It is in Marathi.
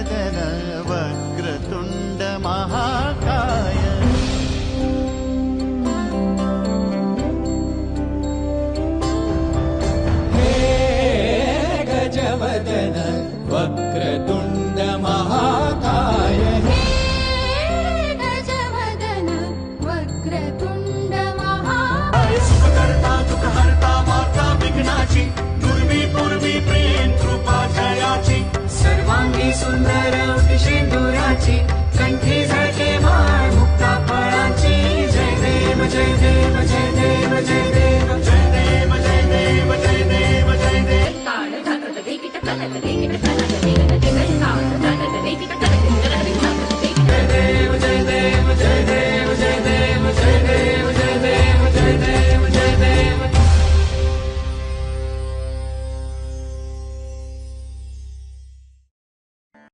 गजवदन वक्रतुंड महाकाय गजवदन वक्रतुंड महाकाय गजवदन वक्रतुंड महाकाय सुखकर्ता दुःखहर्ता माता विघ्नाची दुर्वी पूर्वी प्रेम कृपा जयाची सर्वांगी सुंदर सिंदुराची